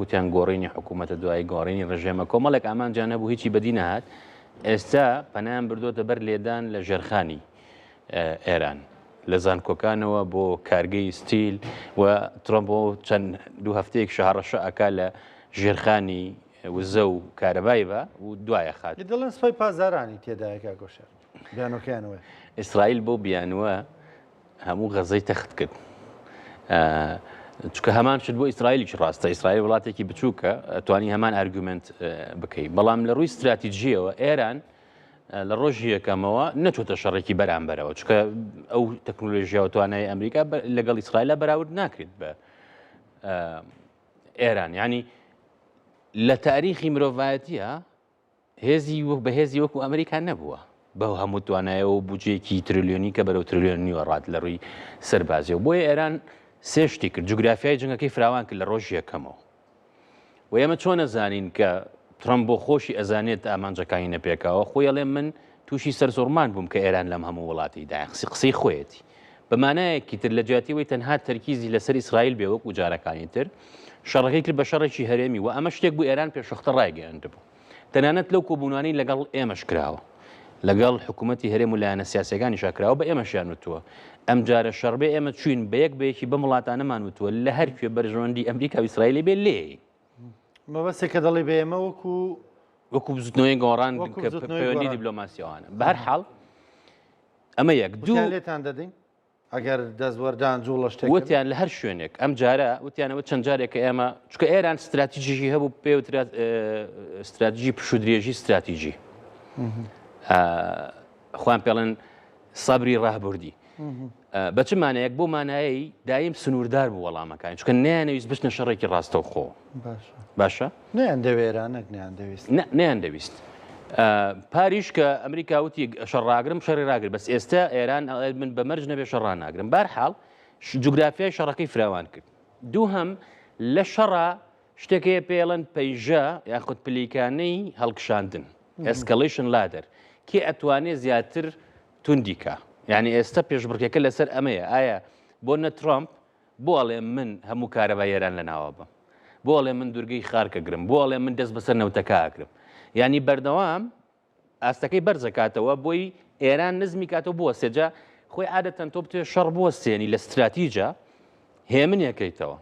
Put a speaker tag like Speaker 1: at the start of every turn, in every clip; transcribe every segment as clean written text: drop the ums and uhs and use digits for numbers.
Speaker 1: وتیان گۆڕینی حکوومەتە دوای گۆڕینی ڕژێمە کۆمەڵێک ئامانجان نەبوو هیچی بەدی نەهات ئێستا پەنایان بردوۆتە بەر لێدان لە ژێرخانی ئێران لە زانکۆکانەوە بۆ کارگەی ستیل و ترۆمپ بۆ چەند دوو هەفتەیەک شەهڕەشە ئەکا لە ژێرخانی وزە و کارەبای بە و دوایە خات
Speaker 2: دڵن سپای پازارانی تێدایەکە گۆشە بیانۆکەیانەوە
Speaker 1: ئیسرائیل بۆ بیانوە هەموو غەزەی تەخت کرد چکە هەمان شت بۆ ئیسرائیلیش ڕاستە ئیسرائیل وڵاتێکی بچووکە توانی هەمان ئارگومنت بکەیت بەڵام لە ڕووی استراتیژیەوە ئێران لە ڕۆژی یەکەمەوە نەچۆتە شەڕێکی بەرامبەرەوە چکە ئەو تەکنۆلۆژیا و توانای ئەمریکا لەگەڵ ئیسرائیلە بەراورد ناکرێت بە ئێران ینی لە تاریخی مرۆڤایەتیە هێزی بەهێزی وەکو ئەمریکا نەبووە بەو هەموو توانایەوە و بودجێکی تریلیۆنی کە بەرەو تریلیۆنی وەڕات لە ڕووی سەربازیەوە بۆیە ئێران سێ شتی کرد جوگرافیای جنگەکەی فراوان کرد لە ڕۆژی یەکەمەوە و ئێمە چۆن نەزانین کە ترەمپ بۆ خۆشی ئەزانێت ئامانجەکانی نەپێکاوە خۆی ئەڵێ من تووشی سەرزۆرمان بووم کە ئێران لەم هەموو وڵاتیدا قسەی خۆیەتی بەمانایەکی تر لە جیاتیەوەی تەنها تەرکیزی لەسەر ئیسرائیل بێ وەکو جارەکانی تر شەڕەکەی کرد بە شەڕێکی هەرێمی و ئەمە شتێک بوو ئێران پێشەختە ڕایگەیاندبوو تەنانەت لەو کۆبوونانی لەگەڵ ئێمەش کراوە لەگەڵ حکوومەتی هەرێم و لایەنە سیاسەکانی شاکراوە بە ئێمەشیان وتووە ئەم جارە شەڕبێ ئێمە چوین بە یەک بەیەکی بە وڵاتانەمان وتووە لە هەر کوێ بەرژەوەندی ئەمریکا و ئیسرائیلی بێ لێ
Speaker 2: مەبەستێک کە دەڵی بە ئێمە
Speaker 1: وەکو بزوتنەوەی گۆڕان پەیوەندی دیبلۆماسیەوانە بە هەر حاڵ ئەمە یەک دوو
Speaker 2: لێتان دەدەین ئەگەر دەستوەردان جوڵ لە شتێک
Speaker 1: وتیان لە هەر شوێنێک ئەم جارە وتیانەوە چەند جارێک کە ئێمە چکە ئێران استراتیژیژی هەبوو پێوترات استراتیژی پشودرێژی استراتیژی خوان پێڵێن سەبری ڕاهبوردی بە چ مانایەک بۆ مانایی دایم سنووردار بوو وەڵامەکان چکە نیانەویست بچنە شەڕێکی ڕاستەوخۆ باشە
Speaker 2: نیان دەوێرانەک
Speaker 1: نیان دەویست پاریش کە ئەمریکا وتی شەڕاگرم شەڕی ڕاگر بەس ئێستا ئێران من بە مەرج نەبێ شەڕان ناگرم بارحاڵ جوگرافیای شەڕەکەی فراوان کرد دوو هەم لە شەڕە شتێکەیە پێڵەن پەیژە یاخود پلیکانەی هەڵکشاندن ئەسکەلیشن لادەر کێ ئەتوانێت زیاتر توندیکە یعنی ئێستا پێشبڕکێکە لەسەر ئەمەیە ئایا بۆ نە ترۆمپ بۆ ئەڵێ من هەموو کارەبای ئێران لەناوە بم بۆ ئەڵێ من دوورگەی خارکە گرم بۆ ئەڵێ من دەست بەسەر نەوتەکە ئاکرم ینی بەردەوام ئاستەکەی بەرزەکاتەوە بۆی ئێران نزمی کاتەوە بووە سێجا خۆی عادەتەن تۆ بتوێ شەڕ بووە سێنی لە استراتیجە هێمنێکەیتەوە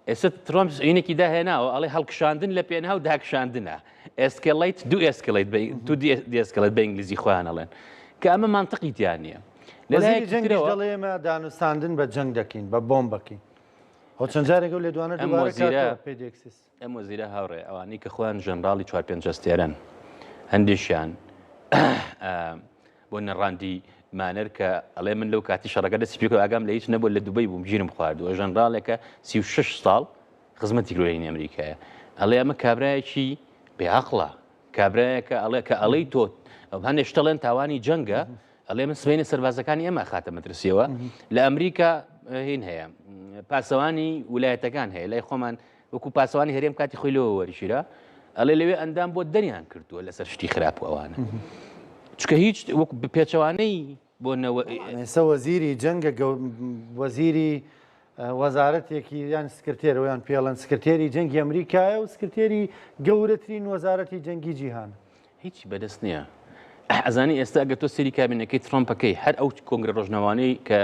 Speaker 1: ئێستا ترۆمپ عینێکی داهێناوە ئەڵێ هەڵکشاندن لە پێناو و داکشاندنە ئێسکەلیت دوو ئێسکەلیت تو دیێسکەلێت بە ئینگلیزی خۆیان ئەڵێن کە ئەمە مانتەقی تیانە
Speaker 2: لەلایەمە دانوستاندن بە جەنگ دەکەین بە بۆمبەکەین چەند جارێک لێ دوانە
Speaker 1: ئەم وەزیرە هاوڕێ ئەوانەی کە خۆیان ژەنراڵی 4-5 جەستێرن هەندێکیان بۆ نەڕاندی مانەر کە ئەڵێ من لەو کاتی شەڕەکە دەستی پێکەوە ئاگام لە هیچ نەبوو لە دوبەی بووم ژیرم خواردووە ژەنراڵێکە 36 ساڵ خزمەتی گرۆینی ئەمریکایە ئەڵێ ئەمە کابرایەکی بێعەقڵە کابرایەکە ئەڵێ کە ئەڵەی تۆ هەندێک شتەڵێن تاوانی جەنگە ئەڵێ من سبەینە سەربازەکانی ئەمە خاتە مەترسیەوە لە ئەمریکا هین هەیە پاسەوانی ویلایەتەکان هەیە لای خۆمان وەکو پاسەوانی هەرێم کاتی خۆی لەوە وەرشیرە ئەڵێ لەوێ ئەندام بۆ دەریان کردووە لەسەر شتی خراپ و ئەوانە چکە هیچ وەکو پێچەوانەی بۆ
Speaker 2: ئێستا وەزیری جەنگە وەزیری وەزارەتێکی یان سکرتێرەوەیان پێڵەن سکرتێری جەنگی ئەمریکایە و سکرتێری گەورەترین وەزارەتی جەنگی جیهان
Speaker 1: هیچی بەدەست نییە ئەزانی ئێستا ئەگە تۆ سەری کابینەکەی ترۆمپەکەی هەر ئەو کۆنگرە ڕۆژنەوانەی کە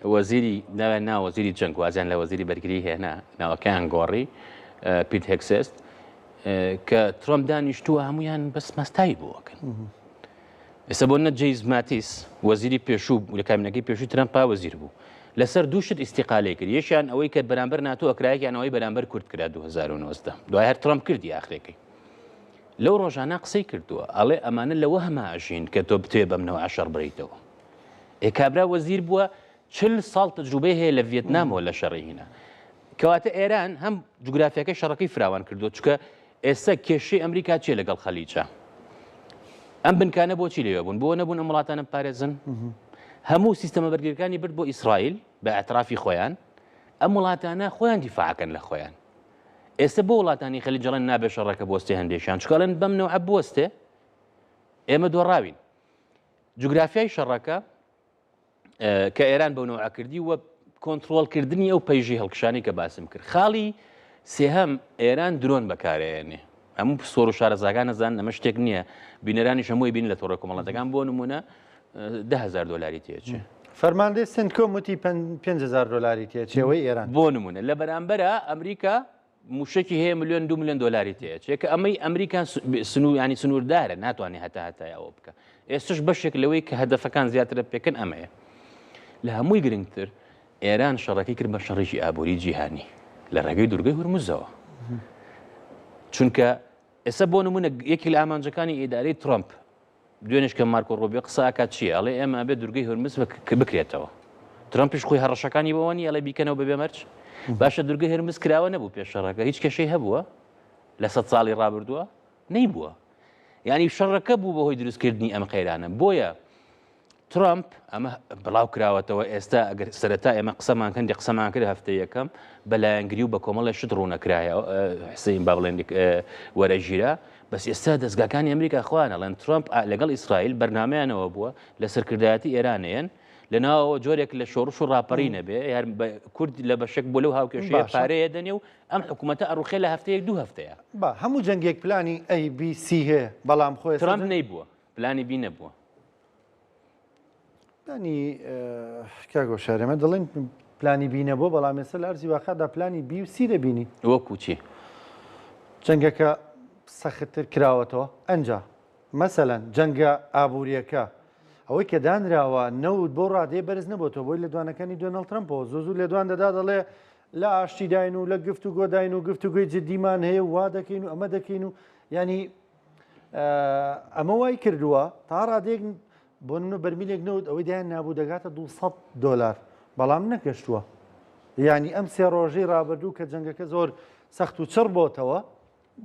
Speaker 1: وەزیری ناوێن ناوەزیری جەنگ وازیان لە وەزیری بەرگری هێنا ناوەکەیان گۆڕی پیت هێکسێست کە ترۆمپ دانیشتووە هەمویان بەس مەستایی بووەکەن ئێستا بۆ نە جەیز ماتیس وەزیری پێشوو لە کابینەکەی پێشووی ترەمپا وەزیر بوو لەسەر دوو شت ئیستیقالەی کرد یەکیان ئەوەی کە بەرامبەر ناتۆ ئەکرایەکیان ئەوەی بەرامبەر کورد کرا 2009 دوای هەر ترۆمپ کردی ئاخرەکەی لەو ڕۆژانە قسەی کردووە ئەڵێ ئەمانە لەوە هەماژین کە تۆ بتوێ بەمنەوە عشەڕ بڕیتەوە کابرا وەزیر بووە 40 ساڵ تەجروبەی هەیە لە ڤێتنامەوە لە شەڕی هینە کەواتە ئێران هەم جوگرافیەکەی شەڕەکەی فراوان کردووە چکە ئێستا کێشەی ئەمریکا چێ لەگەڵ خەلیجە ئەم بنکانە بۆچی لێوە بوون بۆ نەبوون ئەم وڵاتانە پارێزن هەموو سیستەمە بەرگریەکانی برد بۆ ئیسرائیل بە ئەترافی خۆیان ئەم وڵاتانە خۆیان دیفاعکەن لە خۆیان ئێستا بۆ وڵاتانی خەلیجەڵێن نابێ شەڕەکە بۆستێ هەندێکیان چکەڵێن بەم نەوعە بوەستێ ئێمە دۆڕاوین جوگرافیای شەڕەکە کە ئێران بەو نەوعە کردی وە کۆنتترۆلکردنی ئەو پەیژی هەڵکشانی کە باسم کرد خاڵی سێهەم ئێران درۆن بەکارێنێ هەموو سۆر و شارەزاگان نەزان ئەمە شتێک نییە بینەرانی هەمووی بین لە تۆڕە کۆمەڵەتەکان بۆ نمونە $10,000 تێچێ
Speaker 2: فەرماندەی سنتکۆم وتی $5,000 تێچێەوەی ئێران
Speaker 1: بۆ نمونە لە بەرامبەرە ئەمریکا موشکی هەیە $1-2 ملیۆن تێچێ کە ئەمەی ئەمریکان ینی سنووردارە ناتوانێت هەتا ئەوە بکە ئێستش بەشێک لەوەی کە هەدەفەکان زیاترە پێکەن ئەمەیە لە هەمووی گرنگتر ئێران شەڕەکەی کرد بە شەڕێکی ئابووری جیهانی لە ڕێگەی دوورگەی هورموزەوە چونکە ئێستا بۆ نمونە یەکی لە ئامانجەکانی ئیدارەی ترامپ دوێنش کە مارکۆ ڕۆبیۆ قسەکات چییە ئەڵێ ئێمە بێت دوورگەی هورمز بکرێتەوە ترامپش خۆی هەڕەشەکانی بەوەنی ئەڵێ بیکەنەوە بەبێ مەرج باشە دوورگەی هورمز کراوە نەبوو پێش شەڕەکە هیچ کێشەی هەبووە لە 100 ساڵی ڕابردووە نەیبووە یعنی شەڕەکە بوو بەهۆی دروستکردنی ئەم قەیرانە بۆیە ترامپ ئەمە بڵاو کراوەتەوە ئێستا ئەگەر سەرەتا ئێمە قسەمان کەندی قسەمان کرد هەفتەی یەکەم بەلایەنگری و بە کۆمەڵی شت ڕوونەکرایە حسین با بڵێن وەرەژیرە بەس ئێستا دەستگاکانی ئەمریکا خوانە لەن ترامپ لەگەڵ ئیسرائیل بەرنامەیانەوە بووە لە سەرکردایەتی ئێرانەیەن لەناوەوە جۆرێک لە شۆڕش و ڕاپەڕی نەبێ یار کورد لە بەشێک بۆ لەو هاوکێشەیە پارەیە دەنێ و ئەم حکوومەتە ئەڕوخێ لە هەفتەیەک 2 هەفتەیە
Speaker 2: با هەموو جەنگێک پلانی ABC هەیە بەڵام خۆی
Speaker 1: ترامپ نەیبووە پلانی بی نەبووە
Speaker 2: پلانی کاگۆ شارێمە دەڵێن پلانی بینە بۆ بەڵام ێستا لە ئەرزی واقعدا پلانی B و C دەبینی
Speaker 1: وەکو چی
Speaker 2: جەنگەکە سەختتر کراوەتەوە ئەنجا مەسەلەن جەنگە ئابوووریەکە ئەوەی کە دانراوە نەوت بۆ ڕادێ بەرز نەبووتەوە بۆی لە دوانەکانی دۆناڵد ترامپەوە زۆر لە دوان دەدا دەڵێ لە ئاشتی داین و لە گفت و گۆداین و گفتوگوی جدیمان هەیە و وا دەکەین و ئەمە دەکەین و ینی ئەمە وای کردووە تا ڕادێک بۆ نمونە بەرمیلێک نەوت ئەوەی دایان نابوو دەگاتە $200 بەڵام نەکەشتووە ینی ئەم سێ ڕۆژەی ڕابردوو کە جەنگەکە زۆر سەخت و چڕ بۆتەوە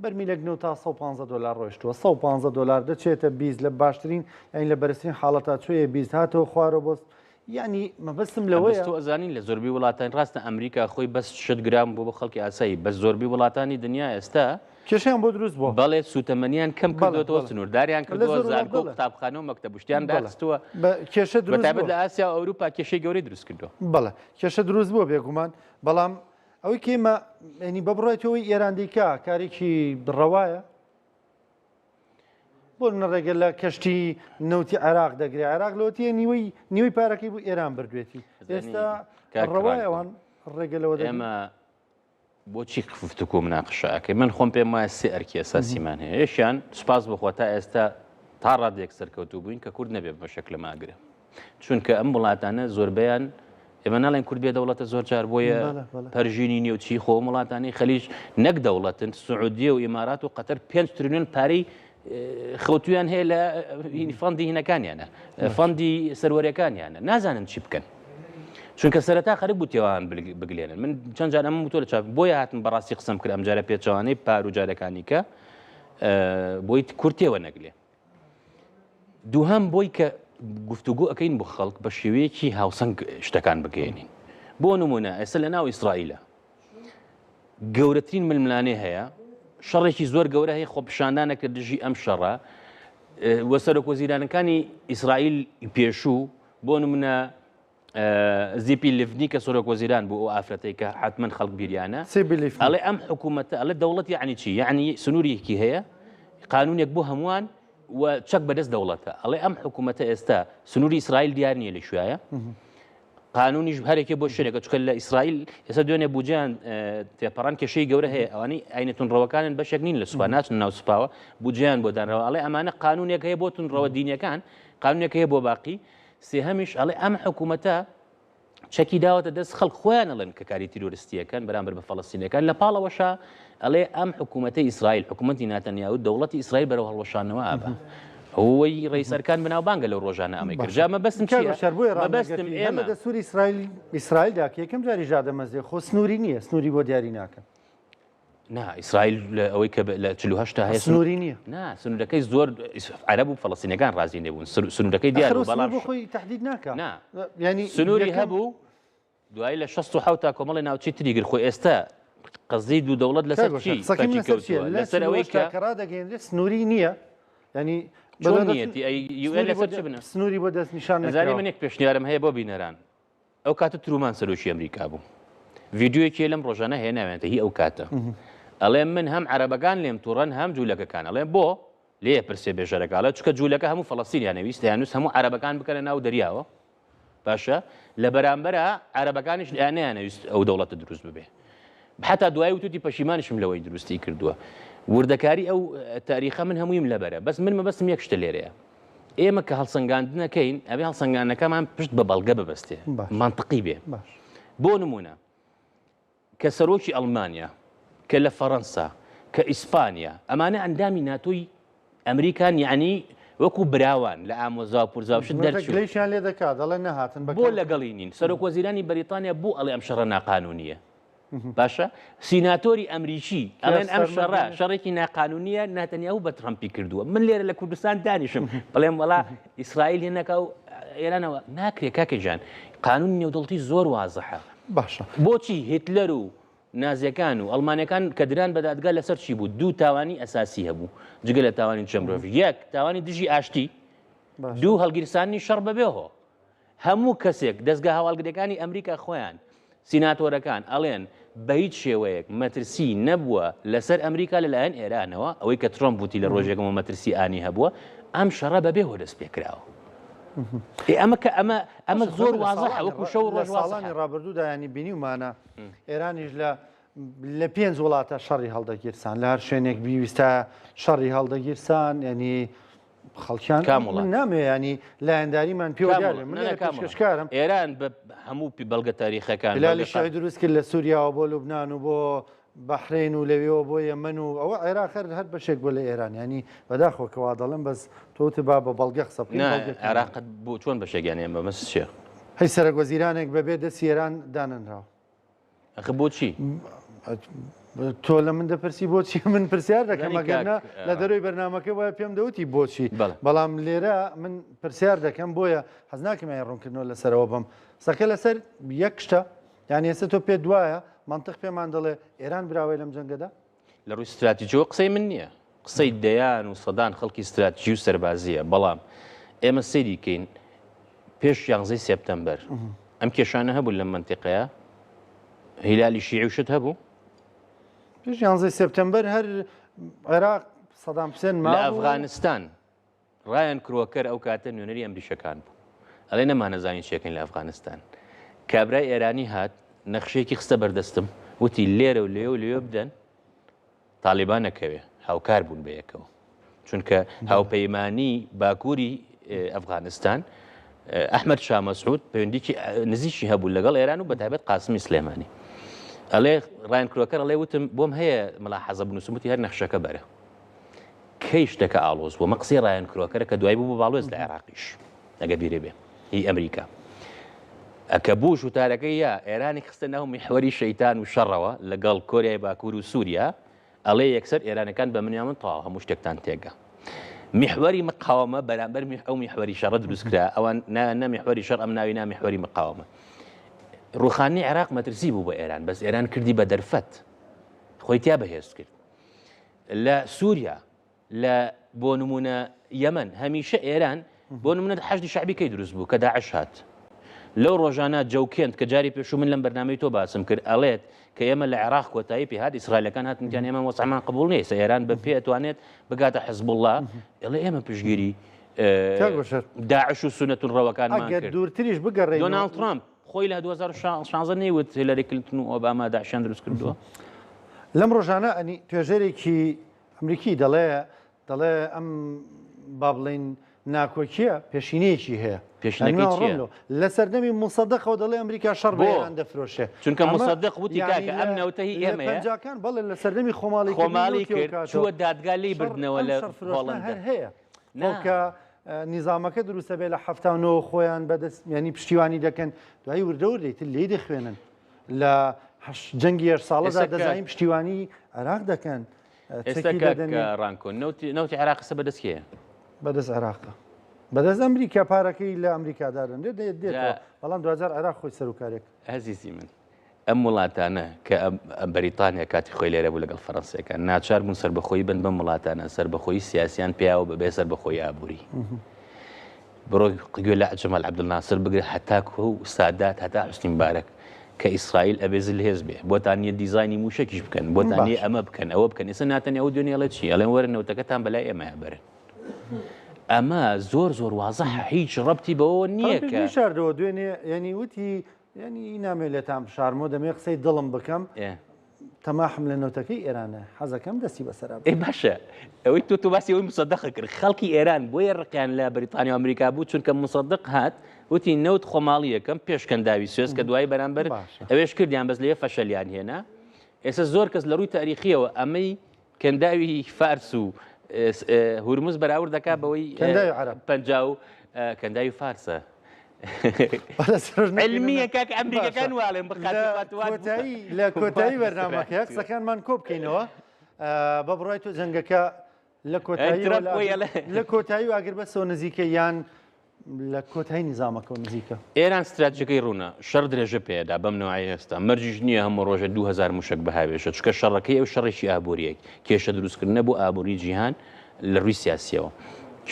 Speaker 2: بەرمیلێک نەوت تا $150 ڕۆیشتووە $150 دەچێتە بیست لە باشترین یانی لە بەرزترین حاڵەتا چۆیە بیست هاتەوە خوارەوە بۆست ینی مەبەستم لەوەیە
Speaker 1: تۆ ئەزانین لە زۆربەی وڵاتان ڕاستە ئەمریکا خۆی بەس 6 گرام بۆ خەڵکی ئاسایی بەس زۆربەی وڵاتانی دنیا ئێستا
Speaker 2: کێشیان بۆ دروست بووە
Speaker 1: بەڵێ سوتەمەنیان کەم کردوەوە سنوورداریان کردووە زانکۆ قوتابخانە و مەکتەبشتیان داستووە
Speaker 2: کێشە
Speaker 1: بەتابەت لە ئاسیا و ئەوروپا کێشەی گەورەی دروست کردووە
Speaker 2: بەڵێ کێشە دروست بووە بێگومان بەڵام ئەوەی کێمە ینی بەبڕێتەوەی ئێراندیکا کارێکی ڕەوایە بۆ ڕێگە لە کەشتی نەوتی عێراق دەگرێت عێراق لەوەتیە نیوەی پارەکەی بوو ئێران بردوێتی ئێستا ڕەوایەوان ڕێگە لەوە
Speaker 1: ئێمە بۆچی گفتوگۆ مناقشەکەی من خۆم پێم وایە سێ ئەرکی ئەساسیمان هەیە یەکیان سوپاس بخوا تا ئێستا تا ڕادێک سەرکەوتوو بووین کە کورد نەبێت بە شەکلە ماگرە چونکە ئەم وڵاتانە زۆربیان ئێمە ناڵێن کورد بێ دەوڵەتە زۆر جار بۆیە پەرژینی نێوچی خۆ وڵاتانی خەلیج نەک دەوڵەتن سعودیە و ئیمارات و قەتەر 5 تریلیۆن پارەی خەوتویان هەیە لە فەندی هینەکانیانە فەندی سەروەریەکانیانە نازانن چی بکەن چونکە سەرەتا خەرب بوو تێوان بگلێنن من چەند جار ئەمە وتۆ لە چاپ بۆیە هاتن بەڕاستی قسەم کرد ئەم جارە پێچەوانەی پار و جارەکانی کە بۆی کورتێوە نەگلێ دووهەم بۆی کە گفتوگۆ ئەەکەین بۆ خەڵک بە شێوەیەکی هاوسەنگ شتەکان بگەێنین بۆ نمونە ئێستا لە ناو ئیسرائیلە گەورەترین ململانێ هەیە شەڕێکی زۆر گەورە هەیە خۆپشاندانە کە دژی ئەم شەڕە وەسەرۆک وەزیرانەکانی ئیسرائیل پێشوو بۆ نمونە زیپی لیڤنی کە سەرۆک وەزیران بوو ئەو ئافرەتەی کە حتمما خەڵک بیریانە ئەڵێ ئەم حکوومەتە ئەڵێ دەوڵەت یعنی چی یعنی سنوورێکی هەیە قانونێک بۆ هەمووان و چەک بەدەست دەوڵەتە ئەڵێ ئەم حکوومەتە ئێستا سنووری ئیسرائیل دیار نییە لە شوایە قانونیش هەرێکی بۆ شوێنێکە چکە لە ئیسرائیل ئێستا دوێنێ بوجیان تێپەڕان کێشەی گەورە هەیە ئەوانەی ئاینەتون ڕەوەکانن بەشێک نین لە سوپا ناچن ناو سوپاوە بوجیان بۆ دانەوە ئەڵێ ئەمانە قانونێک هەیە بۆ تونڕەوە دینیەکان قانونێک هەیە بۆ باقی سێهەمیش ئەڵێ ئەم حکوومەتە چەکی داوەتە دەست خەڵک خۆیان ئەڵێن کە کاری تیرۆریستیەکەن بەرامبەر بە فەڵەستینەکان لە پاڵەوەشە ئەڵێ ئەم حکوومەتەی ئیسرائیل حکوومەتی ناتەنیاهو دەوڵەتی ئیسرائیل بەرەو هەڵوەشانەوە ئابە ئەوەی ڕئیسەرکان بناوبانگە لەو ڕۆژانە ئەمەی کرد جا مەبەستم مەبەستم ئێمە
Speaker 2: لە سووری ئیسرائیلدا کە یەکەم جاری ژادەمەزێ خۆ سنووری نییە سنووری بۆ دیاری ناکەن
Speaker 1: نا ئیسرائیل ئەوەی کە لە 48 هەیە
Speaker 2: سنووری نییە
Speaker 1: نا سنوورەکەی زۆر عەرەب و فەڵەستینەکان ڕازی نەبوون سنوورەکەی دیار
Speaker 2: بەڵام خۆی تهدید ناکات
Speaker 1: ینی سنووری هەبوو دوای لە 67 تا کۆمەڵی ناوچەی تریگر خۆی ئێستا قەزەی دوو دەوڵەت لەسەر چی
Speaker 2: لەسەر ئەوەی کە ڕادەگەیەنرێت سنووری نییە ینی
Speaker 1: بەڵێتی UN لەسەر چ بنە
Speaker 2: سنووری بۆ دەست نیشان
Speaker 1: نەزانی من یەک پێشنیارم هەیە بۆ بینەران ئەو کاتە ترومان سەرۆکی ئەمریکا بوو ڤیددیوەکی لەم ڕۆژانە هێناوێنێتە هی ئەو کاتە ئەڵێ من هەم عەرەبەکان لێم تووڕەن هەم جوولەکەکان ئەڵێ بۆ لێ پرسێ بێژەرەکڵە چکە جوولەکە هەموو فەڵەستینیان نەویست یانوس هەموو عەرەبەکان بکەنە ناو دەریاوە باشە لە بەرامبەرە عەرەبەکانیش یانەیانەویست ئەو دەوڵەتە دروست ببێ حتا دوای وتوتی پەشیمانشم لەوەی دروستی کردووە وردەکاری ئەو تاریخە من هەموویم لەبەرە بەس من مەبەستم یەک شتە لێرەیە ئێمە کە هەڵسەنگاندنەکەین ئەبێ هەڵسەنگانەکەمان پشت بە بەڵگە ببەستێ مانتقی بێ بۆ نمونە کە سەرۆکی ئەڵمانیا کە لە فەڕەنسا کە ئیسپانیا ئەمانە ئەندامی ناتۆی ئەمریکان یعنی وەکو براوان لە ئامۆزا و پورزاوشت
Speaker 2: دەرچیان لێ دەکات دەڵێ نەهاتن
Speaker 1: بۆ لەگەڵی نین سەرۆک وەزیرانی بەریتانیا بوو ئەڵێ ئەم شەڕە ناقانونیە باشە سیناتۆری ئەمریکی ئەڵێن ئەم شەڕە شەڕێکی ناقانونیە ناتەنیاهو بە ترەمپی کردووە من لێرە لە کوردستان دانیشم بەڵێم وەڵا ئیسرائیل هێنەکە و ئێرانەوە ناکرێت کاکەجان قانونی نێودەوڵەتی زۆر وازەحە
Speaker 2: باشە
Speaker 1: بۆچی هیتلەر و نازیەکان و ئەڵمانەکان کە دران بە دادگا لەسەر چی بوو دوو تاوانی ئەساسی هەبوو جگە لە تاوانی چەمرۆڤ یەک تاوانی دژی ئاشتی دوو هەڵگیرسانی شەڕ بەبێەوە هەموو کەسێک دەستگا هەواڵگرەکانی ئەمریکا خۆیان سیناتۆرەکان ئەڵێن بە هیچ شێوەیەک مەترسی نەبووە لەسەر ئەمریکا لەلایەن ئێرانەوە ئەوەی کە ترۆمپ وتی لە ڕۆژێکەوە مەترسی ئانی هەبووە ئەم شەڕە بەبێەوە دەست پێکراوە ئەمە زۆر وازەحە وەکو شەو ڕۆژ
Speaker 2: ساڵانی ڕابردوودا ینی بینیومانە ئێرانیش لە پێنج وڵاتە شەڕی هەڵدەگیرسان لە هەر شوێنێک بیویستە شەڕی هەڵدەگیرسان ینی خەڵکیان نامێ ینی لایەنداریمان پێشکارم
Speaker 1: ئێران بە هەموو بەڵگە تاریخەکان
Speaker 2: لالی شای دروست کرد لە سووریاوە بۆ لوبناان و بۆ بەحرین و لەوێەوە بۆ یەمەن و ئەوە عێراقەر هەر بەشێک بۆ لە ئێران ینی بەداخۆکەوا دەڵم بەس تۆتە با بە بەڵگە قسە
Speaker 1: عێراقت بۆ چۆن بەشێکیان ئێمە مەس شێخ
Speaker 2: هەی سەرۆک وەزیرانێک بەبێ دەستی ئێران داننراوە
Speaker 1: ئەخ بۆچی
Speaker 2: تۆ لە من دەپرسی بۆچی من پرسیار دەکەم ئەگەرنا لە دەروی بەرنامەکە وایە پێم دەوتی بۆچی بەڵام لێرە من پرسیار دەکەم بۆیە حەز ناکەم ڕوونکردنەوە لەسەرەوە بم سەکە لەسەر یەک شتە یانی ئێستا تۆ پێ دوایە منطق پێمان دەڵێ ئێران براوەی لەم جەنگەدا
Speaker 1: لە ڕووی استراتیجیەوە قسەی من نییە قسەی دەیان و سەدان خەڵکی استراتیژی و سەربازیە بەڵام ئێمە سەیری کەین پێش 11 سپتەمبەر ئەم کێشانە هەبوو لەم منتیقەیە هیلالی شیعی وشت هەبوو
Speaker 2: پێش 11 سپتەمبەر هەر عێراق سەدام حوسێن
Speaker 1: لە ئەفغانستان ڕایان کرۆکەر ئەو کاتە نوێنەری ئەمریشەکان بوو ئەڵێ نەمانەزانین چێکن لە ئەفغانستان کابرای ئێرانی هات نەخشەیەکی خستە بەردەستم وتی لێرە و لێ و لێ بدەن تاالبان نەکەوێ هاوکار بوون بە یەکەوە چونکە هاوپەیمانی باکووری ئەفغانستان ئەحمەد شا مەسعود پەیوەندیکی نزیکی هەبوو لەگەڵ ئێران و بەتابەت قاسمی سلێمانی ئەڵێ ڕایان کرۆکەر ئەڵێ وتم بۆم هەیە مەلاحەزە بنووسموتی هەر نەخشەکە بەرە کەی شتەکە ئاڵۆز بووە مە قسەی ڕایان کرۆکەرە کە دوای بوو باڵۆز لە عێراقیش ئەگە بیرێ بێ هی ئەمریکا ئەکە بوو وتارەکەی یا ئێرانی خستە ناو میحوەری شەیتان و شەڕەوە لەگەڵ کۆریای باکوور و سووریا ئەڵێ یەکسەر ئێرانەکان بە منیا من تەواو هەموو شتێکتان تێگە میحوەری مقاومە بەرامبەر ئەو میحوەری شەڕە دروستکرا ئەوان نە میحوەری شەڕ ئەم ناوی نا میحوەری مقاومە ڕوخانی عێراق مەترسی بوو بە ئێران بەس ئێران کردی بە دەرفەت خۆی تیا بەهێز کرد لە سووریا لە بۆ نمونە یەمەن هەمیشە ئێران بۆ نمونە حەشدی شعبی کەی دروست بوو کە داعش هات لەو ڕۆژانە جەوکێنت کە جاری پێشوو من لەم بەرنامەی تۆ باسم کرد ئەڵێت کە ئێمە لە عێراق کۆتایی پێ هات ئیسرائیلەکان هاتنیان ئێمە وەسعمان قبول نیە ئێران بە پێ ئەتوانێت بگاتە حزب الله ئێڵێ ئێمە پشگیری داعش و سونەتون ڕەوەکانمان کرد
Speaker 2: دوورتریش بگەڕێ
Speaker 1: دۆناڵد ترامپ خۆی لە 2016 نەیوت هیلاری کلینتن و ئۆباما داعشیان دروست کردووە
Speaker 2: لەم ڕۆژانە ئەنی توێژەرێکی ئەمریکی دەڵێ ئەم با بڵین ناکۆکیە پێشینەیەکی هەیە لە سەردەمی مصدقەوە دەڵێ ئەمریکا شەڕ بۆیان دەفرۆشێ
Speaker 1: چونکە مصدق وتی کاکە ئەم نەوتەهی ئێمەیە
Speaker 2: پەنجاکان بەڵێ لە سەردەمی
Speaker 1: خۆماڵی کرد چووە دادگا لی بردنەوە لە
Speaker 2: هەر هەیە کە نیزامەکە دروستە بێ لە هەفتانەوە خۆیان بەدەست ینی پشتیوانی دەکەن دوایی وردەوردێتتر لێ دەخوێنن لە جەنگی 8 ساڵەدا دەزانین پشتیوانی عێراق دەکەن
Speaker 1: ئێستا ڕانکۆن نەوتی عێراقسە بەدەستکەیە
Speaker 2: بەدەست عێراقە بەدەست ئەمریکا پارەکەی لە ئەمریکادارن دێتەوە بەڵام 2000 عێراق خۆی سەرۆکارێک
Speaker 1: ئەزیزی من ئەم وڵاتانە کە بەریتانیا کاتی خۆی لێرە بوو لەگەڵ فەڕەنسیەکان ناچار بوون سەربەخۆیی بن بەم وڵاتانە سەربەخۆیی سیاسیان پیاوە بەبێ سەربەخۆی ئابووری بڕۆ گوێ لە جەمال عەبدولناسر بگرێت هەتا و سادات هەتا حوسنی مبارەک کە ئیسرائیل ئەبێز هێز بێ بۆتانە دیزایانی موشکیش بکەن بۆتانە ئەمە بکەن ئەوە بکەن ئێستا ناتەنی ئەو دوێنێڵە چی ئەڵێن وەرنەوتەکەتان بەلای ئێمە برن ئەمە زۆر وازە هیچ ڕەبتی بەوە نییە کە
Speaker 2: شاردەوە دوێنێ ینی وتی ینی نامێت لێتان شارمۆ دەمێ قسەی دڵم بکەم تەماحم لە نەوتەکەی ئێرانە حەزەکەم دەستی بەسەرا
Speaker 1: باشە ئەوەی تۆ باسی ئەوی مسەدەقە کرد خەڵکی ئێران بۆیە ڕقیان لە بریتانیا و ئەمریکا بوو چونکە مسەدق هات وتی نەوت خۆماڵی یەکەم پێشکەنداوی سوێز کە دوای بەرامبەر ئەوێش کردیان بەس لێ فەشەلیان هێنا ئێستا زۆر کەس لە ڕووی تاریخیەوە ئەمەی کەنداوی فارس و هورمز بەراورد دەکا بەوەی پەنجا و کەنداوی فارسە علمیە کاک ئەمریکەکان واڵێن
Speaker 2: بخاتایی لە کۆتایی بەرنامەکە قسەکانمان کۆ بکەینەوە بە بڕای تۆ جەنگەکە لە کۆتایی و ئاگر بەسەوە نزیکە یان لە کۆتایی نظامەکە و نزیکە
Speaker 1: ئێران استراتژەکەی ڕوونە شەڕ درێژە پێدا بەم نوعی هێستا مەرجیش نییە هەموو ڕۆژە 2000 موشک بەهاوێشە چکە شەڕەکەی ئەو شەڕێکی ئابوووریەک کێشە دروستکردنە بۆ ئابووری جیهان لە ڕووی سیاسیەوە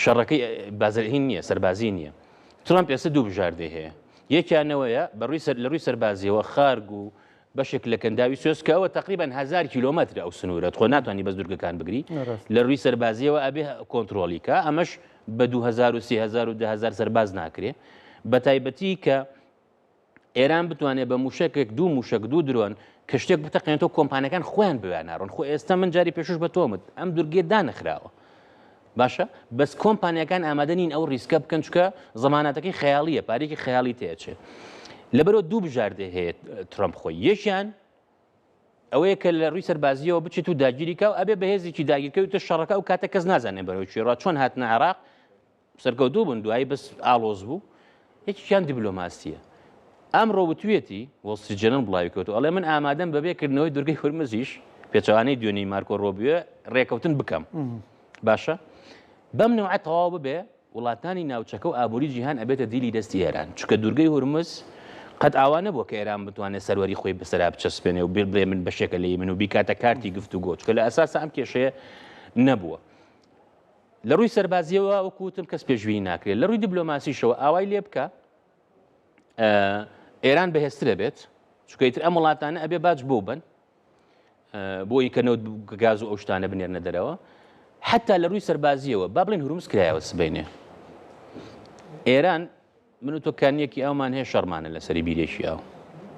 Speaker 1: شەڕەکەی بازرهین نییە سەربازی نییە ترامپ ئێستا دوو بژاردە هەیە یەکیانەوەیە لە ڕووی سەربازیەوە خارگ و بەشێک لە کەنداوی سوێسکەوە تقریبان 1000 کیلۆمەتر ئەو سنوورە خۆ ناتوانانی بەس دوورگەکان بگری لە ڕووی سەربازیەوە ئەبێ کۆنتترۆلیکە ئەمەش بە 2000 و 3000 و 10000 سەرباز ناکرێ بە تایبەتی کە ئێران بتوانێت بە موشکێک دوو موشک دوو درۆن کە شتێک بتەقێنێتەوە کۆمپانیەکان خۆیان بویان ناڕۆن خۆ ئێستا من جاری پێشوش بە تۆمت ئەم دوورگێ دانەخراوە باشە بەس کۆمپانیەکان ئامادە نین ئەو ریسکە بکەن چکە زەمانەتەکەی خەیاڵیە پارێکی خەیاڵی تێچێت لەبەرەوە دوو بژاردە هەیە ترامپ خۆی یەکیان ئەوەیە کە لە ڕووی سەربازیەوە بچێت و داگیریکە و ئەبێ بەهێزێکی داگیرکەوتە شەڕەکە و کاتە کەس نازانێ بەرەوەی چێڕا چۆن هاتنە عێراق سەرکەوتوو بوون دوایی بەس ئالۆز بوو یەکیان دیبلۆماسیە ئەمڕۆ وتوێتی وەڵستری جەرنەڵ بڵاوی کەوتو ئەڵێ من ئامادەم بەبێکردنەوەی دوورگەی هورمزیش پێچەوانەی دوێنەی مارکۆ ڕۆبیۆ ڕێکەوتن بکەم باشە بەم نوعە تەواو ببێ وڵاتانی ناوچەکە و ئابووری جیهان ئەبێتە دیلی دەستی ئێران چکە دوورگەی هورمز قەت ئاوانە بووە کە ئێران بتوانێت سەروەری خۆی بەسەرا بچەسپێنێ و بڵێ من بەشێکە لە من و بیکاتە کارتی گفتوگۆ چکە لە ئەساسا ئەم کێشەیە نەبووە لە ڕووی سەربازیەوە وەکوتم کەس پێشبینی ناکرێت لە ڕووی دیبلۆماسیشەوە ئاوای لێ بکە ئێران بەهێزترە بێت چکە ئیتر ئەم وڵاتانە ئەبێ باج بۆ بن بۆی کە نەوت گاز و ئەو شتانە بنێرنە دەرەوە حتا لە ڕووی سەربازیەوە با بڵێن هورمز کرایەوە سبەینێ ئێران من و تۆ کانیەکی ئەومان هەیە شەڕمانە لەسەری بیرێکی ئەو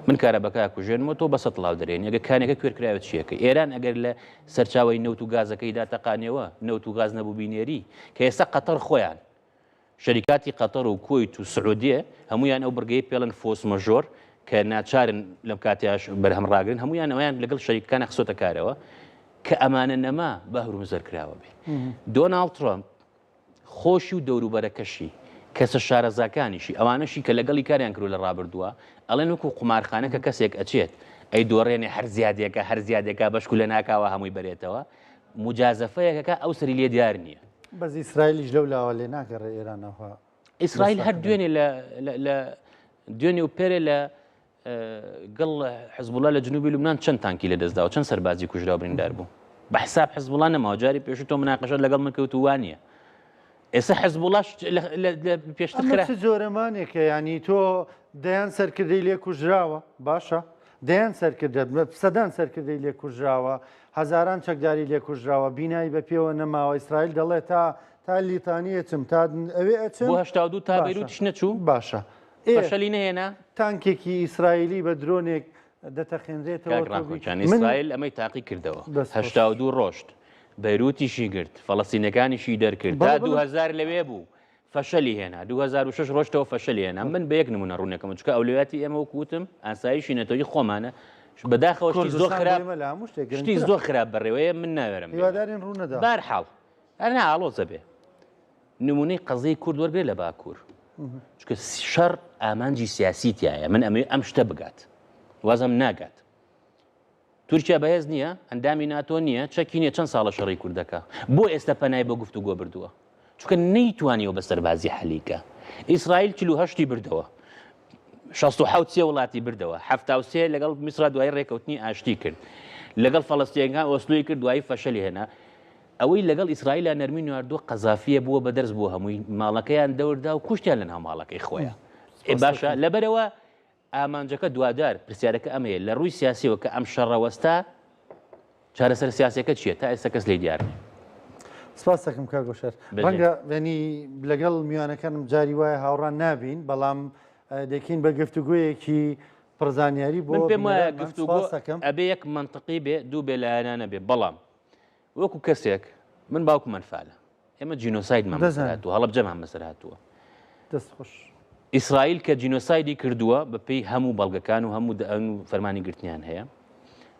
Speaker 1: من کارە بەکە کوژێنمەوە تۆ بەسە تڵاو دەرێن ئەگە کانێکە کوێرکراوە چیەکە ئێران ئەگەر لە سەرچاوی نەوت و گازەکەی داتەقانەوە نەوت و گاز نەبوو بینێری کە ئێستا قەتەر خۆیان شەریکاتی قەتەر و کۆیت و سعودیە هەمویان ئەو بڕگەی پێڵەن فۆس مەژۆر کە ناچارن لەم کاتیاش بەرهەم ڕاگرن هەمویان ئەویان لەگەڵ شەریکەکانە خسۆتە کارەوە کە ئەمانە نەما بە هورمزەر کراوە بێ دۆناڵد ترامپ خۆشی و دەوروبەرەکەشی کەسە شارەزاکانیشی ئەوانەشی کە لەگەڵی کاریان کرد لە ڕابردووە ئەڵێن وەکو قومارخانە کە کەسێک ئەچێت ئەی دۆڕێنێ هەر زیادێکە بەشکو لە ناکاوە هەمووی بەرێتەوە مجازەفەیەکەکە ئەو سەری لێ دیار نییە
Speaker 2: بەس ئیسرائیلیش لەو لاوە لێ ناگەڕێ ئێرانەوە
Speaker 1: ئیسرائیل هەر دوێنێ لە دوێنێ و پێرێ لە گەڵ حزبوڵا لە جنوبی لوبنان چەند تانکی لە دەستدا و چەند سەربازی کوژرا و بریندار بوو بە حساب حزبوڵا نەماوە جاری پێش تۆ مناقەشە لەگەڵ من کەوتو وانە ئێستا حزبوڵاش پێشتر کرا
Speaker 2: زۆرەمانێکە ینی تۆ دەیان سەرکردەی لێ کوژراوە باشە دەیان سەرکردە سەدان سەرکردەی لێ کوژراوە هەزاران چەکداری لێ کوژراوە بینایی بە پێوە نەماوە ئیسرائیل دەڵێ تا لیتانی ئەچم تا ئەوێ ئەچم
Speaker 1: بۆ 82 تا بەیروتیش نەچوو
Speaker 2: باشە
Speaker 1: فەشەلی نەهێنا
Speaker 2: تانکێکی ئیسرائیلی بە درۆنێک دەتەخێنرێتەوە
Speaker 1: ئیسرائیل ئەمەی تاقی کردەوە 82 ڕۆشت بەیروتیشی گرت فەڵەستینەکانیشی دەرکرد تا 2000 لەوێ بوو فەشەلی هێنا 2006 ڕۆژتەوە فەشەلی هێنا من بە یەک نمونە ڕوونەکەم چکە ئەولویاتی ئێمە وەکوتم ئاسایشی نەتەوەی خۆمانە بەداخەوە شتی زۆر خراپ بەڕێوەیە من ناوێرم بارحاڵ ئەنا ئاڵۆزە بێ نمونەی قەزەی کورد وەربێ لە باکوور چکە شەڕ ئامانجی سیاسی تایە من ئەم شتە بگات وازم ناگات تورکیا بەهێز نییە ئەندامی ناتۆ نییە چەکی نییە چەند ساڵە شەڕی کوردەکە بۆ ئێستا پەنای بە گفتوگۆ بردووە چونکە نەیتوانیەوە بە سەربازی حەلیکە ئیسرائیل 48 بردەوە 67 سێ وڵاتی بردەوە 73 لەگەڵ میسرا دوای ڕێکەوتنی ئاشتی کرد لەگەڵ فەڵەستینەکان ئۆسلۆی کرد دوای فەشەلی هێنا ئەوەی لەگەڵ ئیسرائیل نەرمی نواردووە قەزافیە بووە بە دەرز بوو هەمووی ماڵەکەیان دەوردا و کوشتیان لە ناو ماڵەکەی خۆیان باشە لەبەرەوە ئامانجەکە دوادار پرسیارەکە ئەمەیە لە ڕووی سیاسیەوە کە ئەم شەڕەوەستا چارەسەر سیاسەکە چییە تا ئێستا کەس لێ دیار نییە.
Speaker 2: سپاس دەکەم کاک گۆشەر. ڕەنگە وێنی لەگەڵ میوانەکانم جاری وایە هاوڕان نابین بەڵام دەکەین بە گفتوگویەکی پڕزانیاری بۆ
Speaker 1: پێم وایە گفتوگۆ ئەبێ یەک منطقی بێ دوو بێلایەنانە بێ بەڵام وەکو کەسێک من باوکو منفعلە ئێمە جینۆسایدمان بەسەر هاتووە هەڵەبجەمان بەسەر هاتووە.
Speaker 2: دەست خۆش.
Speaker 1: ئیسرائیل کە جینۆسایدی کردووە بەپێی هەموو بەڵگەکان و هەموو فەرمانی گرتنیان هەیە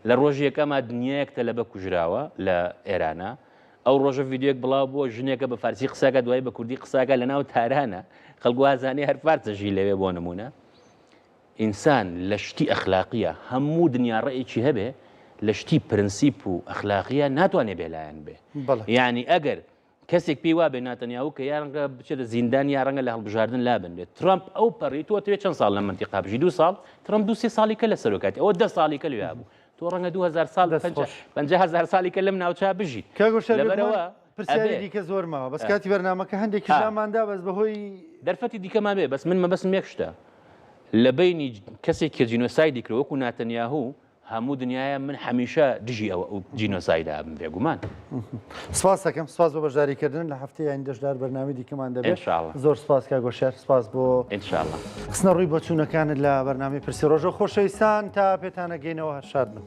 Speaker 1: لە ڕۆژی یەکەما دنیایەک تەلەبە کوژراوە لە ئێرانە ئەو ڕۆژە ڤیددیۆک بڵاو بۆ ژنێکە بە فارسی قساکە دوای بە کوردی قساکە لە ناو تارانە خەڵکو وازانێ هەر فارسەژی لەوێ بۆ نمونە ئینسان لە شتی ئەخلاقیە هەموو دنیا ڕێیەکی هەبێ لە شتی پرنسیپ و ئەخلاقیە ناتوانێ بێلایەن بێ یعنی ئەگەر کەسێک پێی وا بێ ناتەنیاهو کە یاڕەنگە بچێتە زیندان یا ڕەنگە لە هەڵبژاردن لابن بێت ترامپ ئەو پەڕی تۆ توێ چەند ساڵ لە منتیقا بژی 2 ساڵ ترامپ 2-3 ساڵیکە لە سەرۆکاتی ئەوە 10 ساڵیکە لێ بوو تۆ ڕەنگە 2000 ساڵ 50,000 ساڵیکە لەم ناوچا بژی
Speaker 2: لەبەرەوە پرسیاری دیکە زۆر ماوە بەس کاتی بەرنامەکە هەندێکی ژاماندا بەس بەهۆی
Speaker 1: دەرفەتی دیکەمان بێ بەس من مەبەستم یەک شتە لە بینی کەسێک کە جینۆسایدی کرد وەکو ناتەنیاهو هەموو دنیاە من هەمیشە دژی ئەوە ئینۆسایدا بم بێگومان.
Speaker 2: سپاس دەکەم سپاس بۆ بەشداریکردن لە هەفتەیە این دەشدار بەرنامی دیکەمان دەبێت زۆر سپاس کاک گۆشەر سپاس بۆ
Speaker 1: ئینشاءڵڵا
Speaker 2: خستنە ڕووی بۆ چوونەکانت لە بەرنامی پرسی ڕۆژە خۆشەویستان تا پێتانەگەینەوە هەر شاد بن.